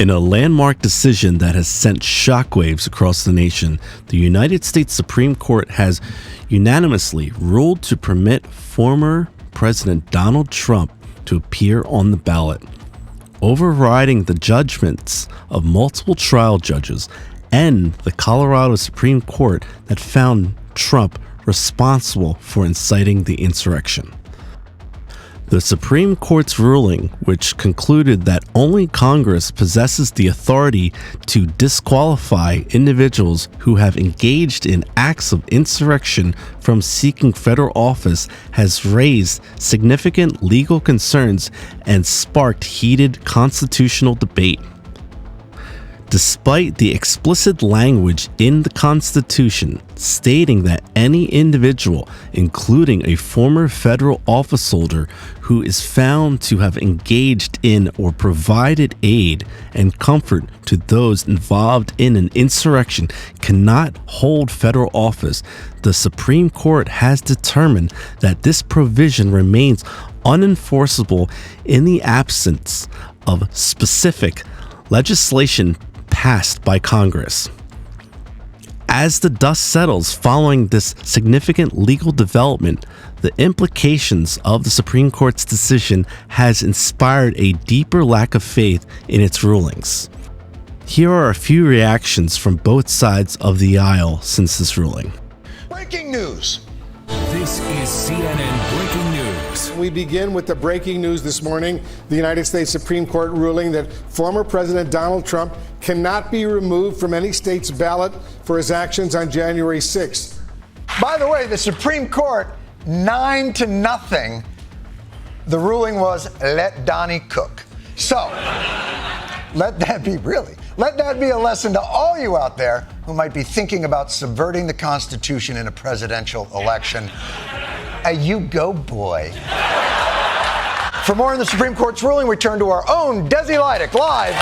In a landmark decision that has sent shockwaves across the nation, the United States Supreme Court has unanimously ruled to permit former President Donald Trump to appear on the ballot, overriding the judgments of multiple trial judges and the Colorado Supreme Court that found Trump responsible for inciting the insurrection. The Supreme Court's ruling, which concluded that only Congress possesses the authority to disqualify individuals who have engaged in acts of insurrection from seeking federal office, has raised significant legal concerns and sparked heated constitutional debate. Despite the explicit language in the Constitution stating that any individual, including a former federal office holder who is found to have engaged in or provided aid and comfort to those involved in an insurrection, cannot hold federal office, the Supreme Court has determined that this provision remains unenforceable in the absence of specific legislation passed by Congress. As the dust settles following this significant legal development, the implications of the Supreme Court's decision has inspired a deeper lack of faith in its rulings. Here are a few reactions from both sides of the aisle since this ruling. Breaking news. This is CNN Breaking News. We begin with the breaking news this morning. The United States Supreme Court ruling that former President Donald Trump cannot be removed from any state's ballot for his actions on January 6th. By the way, the Supreme Court, 9-0. The ruling was let Donnie cook. So, let that be a lesson to all you out there who might be thinking about subverting the Constitution in a presidential election. You go, boy. For more on the Supreme Court's ruling, we turn to our own Desi Lydic live.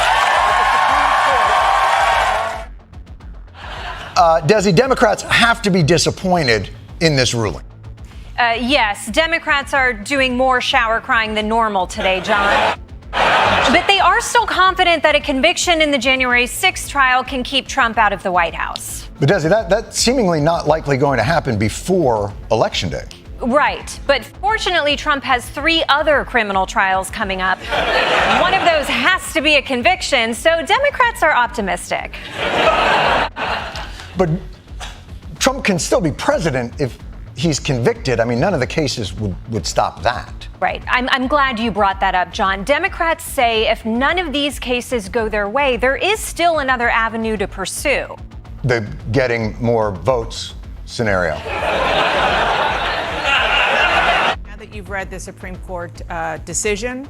Desi, Democrats have to be disappointed in this ruling. Yes, Democrats are doing more shower crying than normal today, John. But they are still confident that a conviction in the January 6th trial can keep Trump out of the White House. But Desi, that's seemingly not likely going to happen before Election Day. Right. But fortunately, Trump has 3 other criminal trials coming up. One of those has to be a conviction, so Democrats are optimistic. But Trump can still be president if he's convicted. I mean, none of the cases would stop that. Right. I'm glad you brought that up, John. Democrats say if none of these cases go their way, there is still another avenue to pursue. The getting more votes scenario. Now that you've read the Supreme Court decision,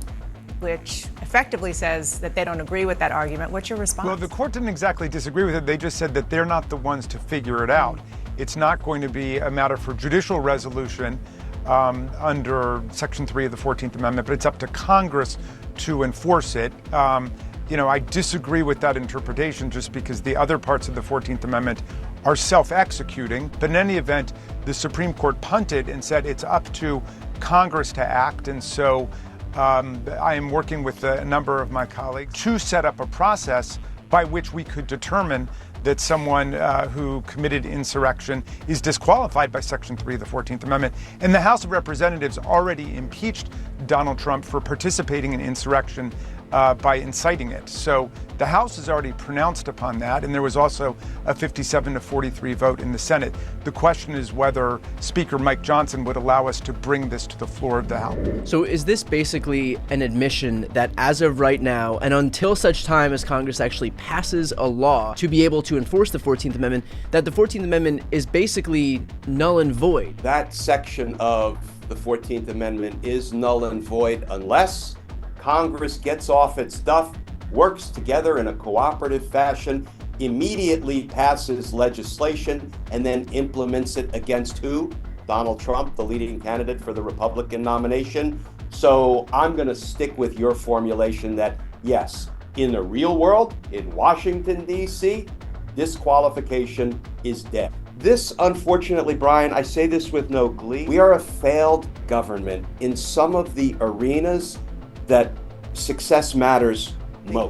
which effectively says that they don't agree with that argument, what's your response? Well, the court didn't exactly disagree with it. They just said that they're not the ones to figure it out. It's not going to be a matter for judicial resolution under Section 3 of the 14th Amendment, but it's up to Congress to enforce it. I disagree with that interpretation just because the other parts of the 14th Amendment are self-executing. But in any event, the Supreme Court punted and said it's up to Congress to act. And so I am working with a number of my colleagues to set up a process by which we could determine that someone who committed insurrection is disqualified by Section 3 of the 14th Amendment. And the House of Representatives already impeached Donald Trump for participating in insurrection by inciting it. So the House has already pronounced upon that, and there was also a 57-43 vote in the Senate. The question is whether Speaker Mike Johnson would allow us to bring this to the floor of the House. So is this basically an admission that as of right now, and until such time as Congress actually passes a law to be able to enforce the 14th Amendment, that the 14th Amendment is basically null and void? That section of the 14th Amendment is null and void unless Congress gets off its duff, works together in a cooperative fashion, immediately passes legislation, and then implements it against who? Donald Trump, the leading candidate for the Republican nomination. So I'm going to stick with your formulation that, yes, in the real world, in Washington, D.C., disqualification is dead. This, unfortunately, Brian, I say this with no glee, we are a failed government in some of the arenas that success matters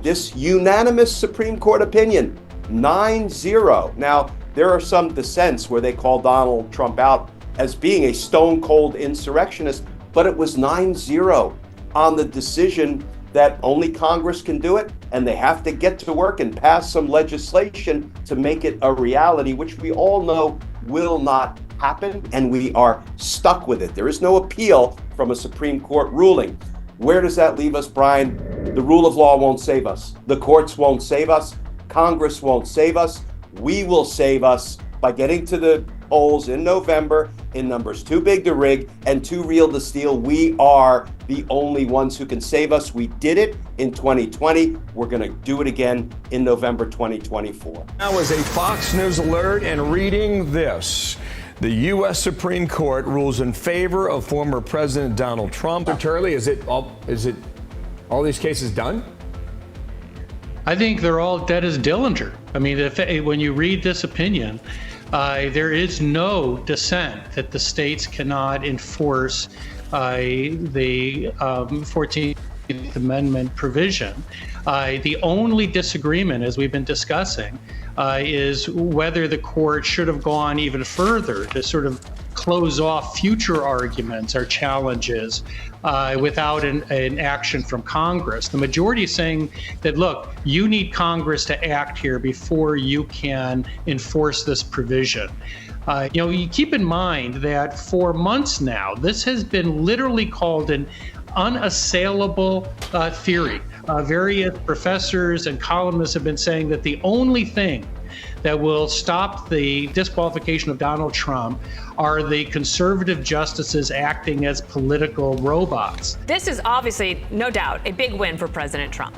This unanimous Supreme Court opinion, 9-0. Now, there are some dissents where they call Donald Trump out as being a stone cold insurrectionist, but it was 9-0 on the decision that only Congress can do it, and they have to get to work and pass some legislation to make it a reality, which we all know will not happen, and we are stuck with it. There is no appeal from a Supreme Court ruling. Where does that leave us, Brian? The rule of law won't save us. The courts won't save us. Congress won't save us. We will save us by getting to the polls in November in numbers too big to rig and too real to steal. We are the only ones who can save us. We did it in 2020. We're going to do it again in November 2024. Now is a Fox News alert and reading this. The U.S. Supreme Court rules in favor of former President Donald Trump. Turley, is it all these cases done? I think they're all dead as Dillinger. I mean, when you read this opinion, there is no dissent that the states cannot enforce the 14th Amendment provision. The only disagreement, as we've been discussing, is whether the court should have gone even further to sort of close off future arguments or challenges without an action from Congress. The majority is saying that, look, you need Congress to act here before you can enforce this provision. You keep in mind that for months now, this has been literally called an unassailable theory. Various professors and columnists have been saying that the only thing that will stop the disqualification of Donald Trump are the conservative justices acting as political robots. This is obviously, no doubt, a big win for President Trump.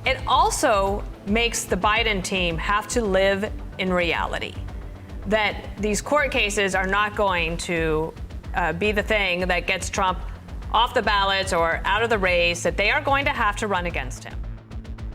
It also makes the Biden team have to live in reality, that these court cases are not going to be the thing that gets Trump off the ballots or out of the race, that they are going to have to run against him.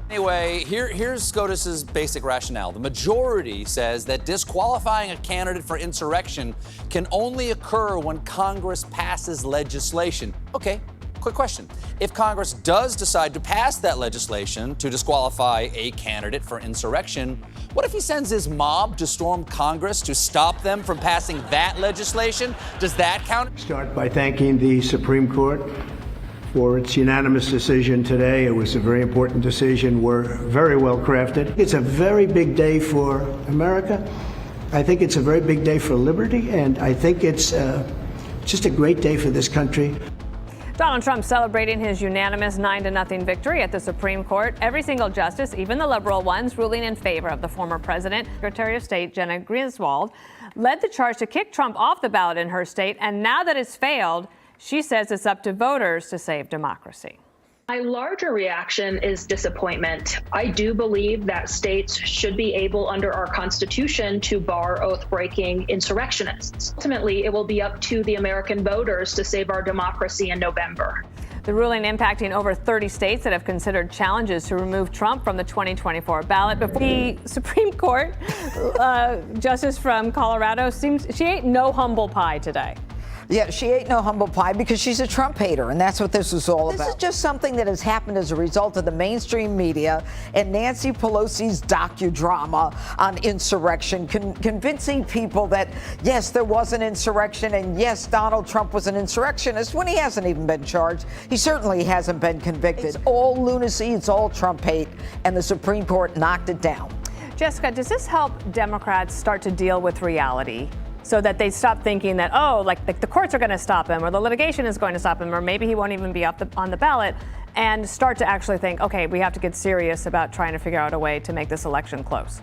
Anyway, here's SCOTUS's basic rationale. The majority says that disqualifying a candidate for insurrection can only occur when Congress passes legislation. Okay, quick question. If Congress does decide to pass that legislation to disqualify a candidate for insurrection, what if he sends his mob to storm Congress to stop them from passing that legislation? Does that count? Start by thanking the Supreme Court for its unanimous decision today. It was a very important decision. We're very well crafted. It's a very big day for America. I think it's a very big day for liberty, and I think it's just a great day for this country. Donald Trump celebrating his unanimous 9-0 victory at the Supreme Court. Every single justice, even the liberal ones, ruling in favor of the former president. Secretary of State Jenna Griswold led the charge to kick Trump off the ballot in her state, and now that it's failed, she says it's up to voters to save democracy. My larger reaction is disappointment. I do believe that states should be able, under our Constitution, to bar oath-breaking insurrectionists. Ultimately, it will be up to the American voters to save our democracy in November. The ruling impacting over 30 states that have considered challenges to remove Trump from the 2024 ballot. Before the Supreme Court, justice from Colorado, she ate no humble pie today. Yeah, she ate no humble pie because she's a Trump hater, and that's what this was all about. This is just something that has happened as a result of the mainstream media and Nancy Pelosi's docudrama on insurrection, convincing people that, yes, there was an insurrection, and yes, Donald Trump was an insurrectionist when he hasn't even been charged. He certainly hasn't been convicted. It's all lunacy, it's all Trump hate, and the Supreme Court knocked it down. Jessica, does this help Democrats start to deal with reality? So that they stop thinking that, like the courts are going to stop him, or the litigation is going to stop him, or maybe he won't even be on the ballot, and start to actually think, okay, we have to get serious about trying to figure out a way to make this election close?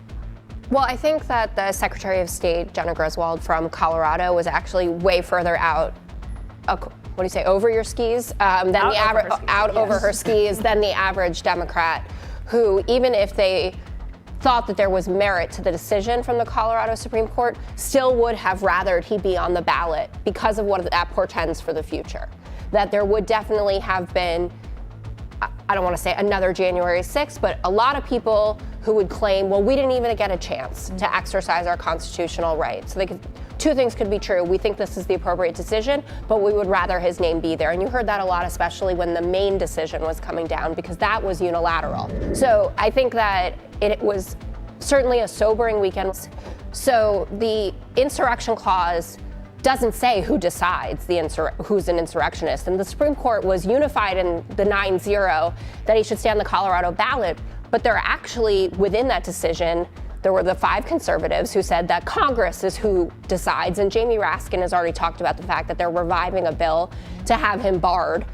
Well, I think that the Secretary of State, Jenna Griswold from Colorado, was actually way further out, over your skis, than the average, over her skis than the average Democrat, who, even if they thought that there was merit to the decision from the Colorado Supreme Court, still would have rathered he be on the ballot because of what that portends for the future. That there would definitely have been, I don't want to say another January 6th, but a lot of people who would claim, well, we didn't even get a chance to exercise our constitutional rights. So 2 two things could be true. We think this is the appropriate decision, but we would rather his name be there. And you heard that a lot, especially when the Maine decision was coming down, because that was unilateral. So I think that it was certainly a sobering weekend. So the insurrection clause doesn't say who decides who's an insurrectionist. And the Supreme Court was unified in the 9-0 that he should stay on the Colorado ballot. But there are actually, within that decision, there were the 5 conservatives who said that Congress is who decides. And Jamie Raskin has already talked about the fact that they're reviving a bill to have him barred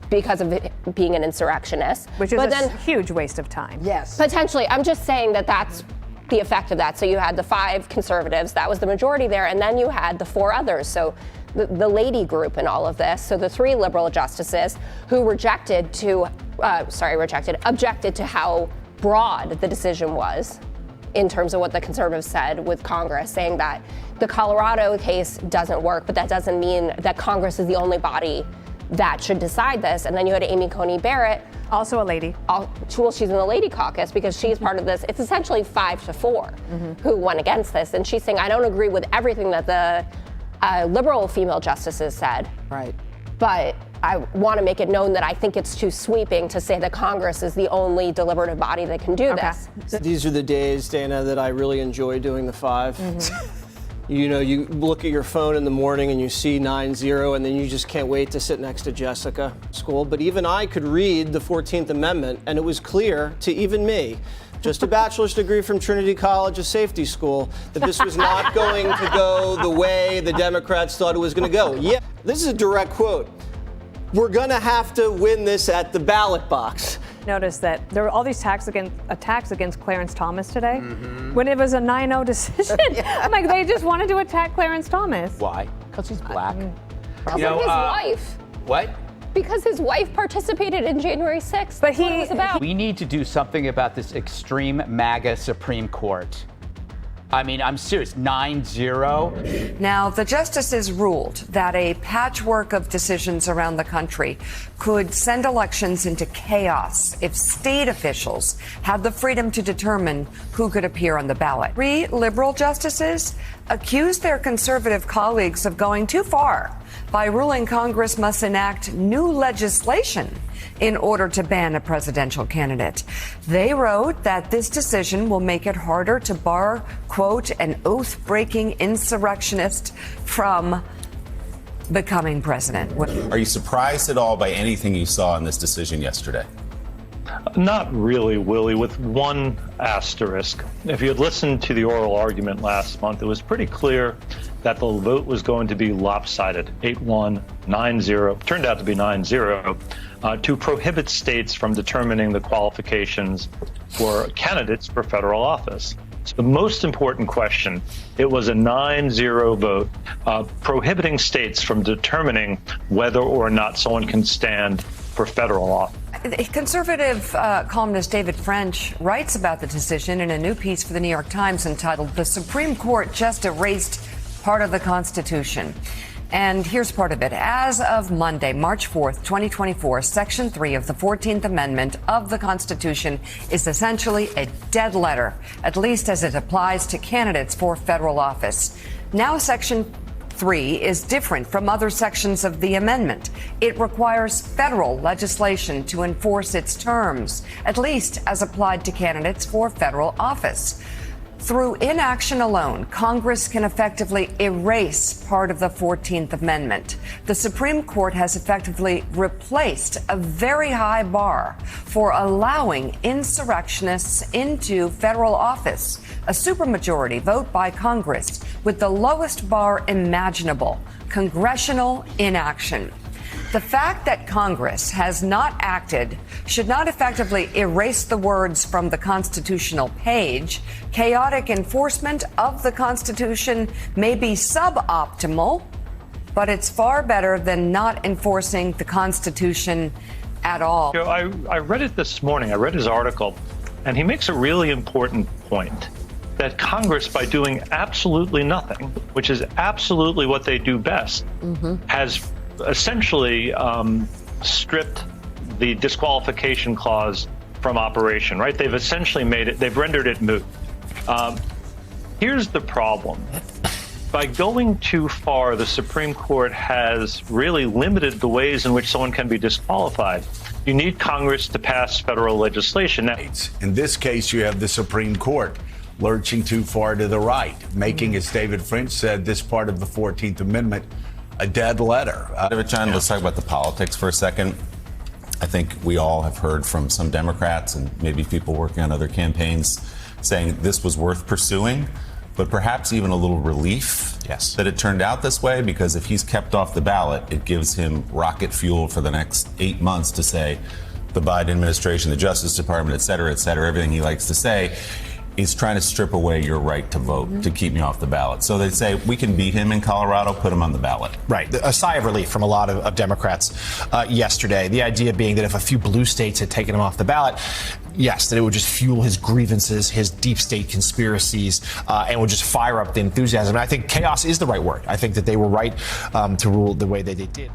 because of it being an insurrectionist. Which is a huge waste of time. Yes. Potentially. I'm just saying that that's the effect of that. So you had the 5 conservatives, that was the majority there, and then you had the 4 others. So the lady group in all of this. So the 3 liberal justices who objected to how broad the decision was in terms of what the conservatives said with Congress, saying that the Colorado case doesn't work, but that doesn't mean that Congress is the only body that should decide this. And then you had Amy Coney Barrett, also a lady. Well, she's in the lady caucus because she's part of this. It's essentially 5-4 who went against this. And she's saying, I don't agree with everything that the liberal female justices said. Right. But I want to make it known that I think it's too sweeping to say that Congress is the only deliberative body that can do this. These are the days, Dana, that I really enjoy doing the 5. You know, you look at your phone in the morning and you see 9-0, and then you just can't wait to sit next to Jessica at school. But even I could read the 14th Amendment, and it was clear to even me, just a bachelor's degree from Trinity College, a safety school, that this was not going to go the way the Democrats thought it was going to go. Yeah, this is a direct quote. We're going to have to win this at the ballot box. Notice that there were all these attacks against Clarence Thomas today, when it was a 9-0 decision. I'm like, they just wanted to attack Clarence Thomas. Why? Because he's black. Because of his wife. What? Because his wife participated in January 6th. But what it was about. We need to do something about this extreme MAGA Supreme Court. I mean, I'm serious, 9-0. Now, the justices ruled that a patchwork of decisions around the country could send elections into chaos if state officials had the freedom to determine who could appear on the ballot. 3 liberal justices accused their conservative colleagues of going too far by ruling Congress must enact new legislation in order to ban a presidential candidate. They wrote that this decision will make it harder to bar, quote, an oath-breaking insurrectionist from becoming president. Are you surprised at all by anything you saw in this decision yesterday? Not really, Willie, with one asterisk. If you had listened to the oral argument last month, it was pretty clear that the vote was going to be lopsided, 8-1, 9-0, turned out to be 9-0, to prohibit states from determining the qualifications for candidates for federal office. So the most important question, it was a 9-0 vote prohibiting states from determining whether or not someone can stand for federal office. Conservative columnist David French writes about the decision in a new piece for the New York Times entitled "The Supreme Court Just Erased Part of the Constitution." And here's part of it. As of Monday, March 4th, 2024, Section 3 of the 14th Amendment of the Constitution is essentially a dead letter, at least as it applies to candidates for federal office. Now, Section 3 is different from other sections of the amendment. It requires federal legislation to enforce its terms, at least as applied to candidates for federal office. Through inaction alone, Congress can effectively erase part of the 14th Amendment. The Supreme Court has effectively replaced a very high bar for allowing insurrectionists into federal office, a supermajority vote by Congress with the lowest bar imaginable, congressional inaction. The fact that Congress has not acted should not effectively erase the words from the constitutional page. Chaotic enforcement of the Constitution may be suboptimal, but it's far better than not enforcing the Constitution at all. You know, I read it this morning. I read his article, and he makes a really important point that Congress, by doing absolutely nothing, which is absolutely what they do best, has essentially stripped the disqualification clause from operation, right? They've essentially made it, they've rendered it moot. Here's the problem. by going too far, the Supreme Court has really limited the ways in which someone can be disqualified. You need Congress to pass federal legislation. Now, in this case, you have the Supreme Court lurching too far to the right, making, as David French said, this part of the 14th Amendment a dead letter. John, let's talk about the politics for a second. I think we all have heard from some Democrats and maybe people working on other campaigns saying this was worth pursuing, but perhaps even a little relief that it turned out this way, because if he's kept off the ballot, it gives him rocket fuel for the next 8 months to say the Biden administration, the Justice Department, et cetera, everything he likes to say, is trying to strip away your right to vote, to keep me off the ballot. So they say, we can beat him in Colorado, put him on the ballot. Right. A sigh of relief from a lot of Democrats yesterday. The idea being that if a few blue states had taken him off the ballot, yes, that it would just fuel his grievances, his deep state conspiracies, and would just fire up the enthusiasm. And I think chaos is the right word. I think that they were right to rule the way that they did.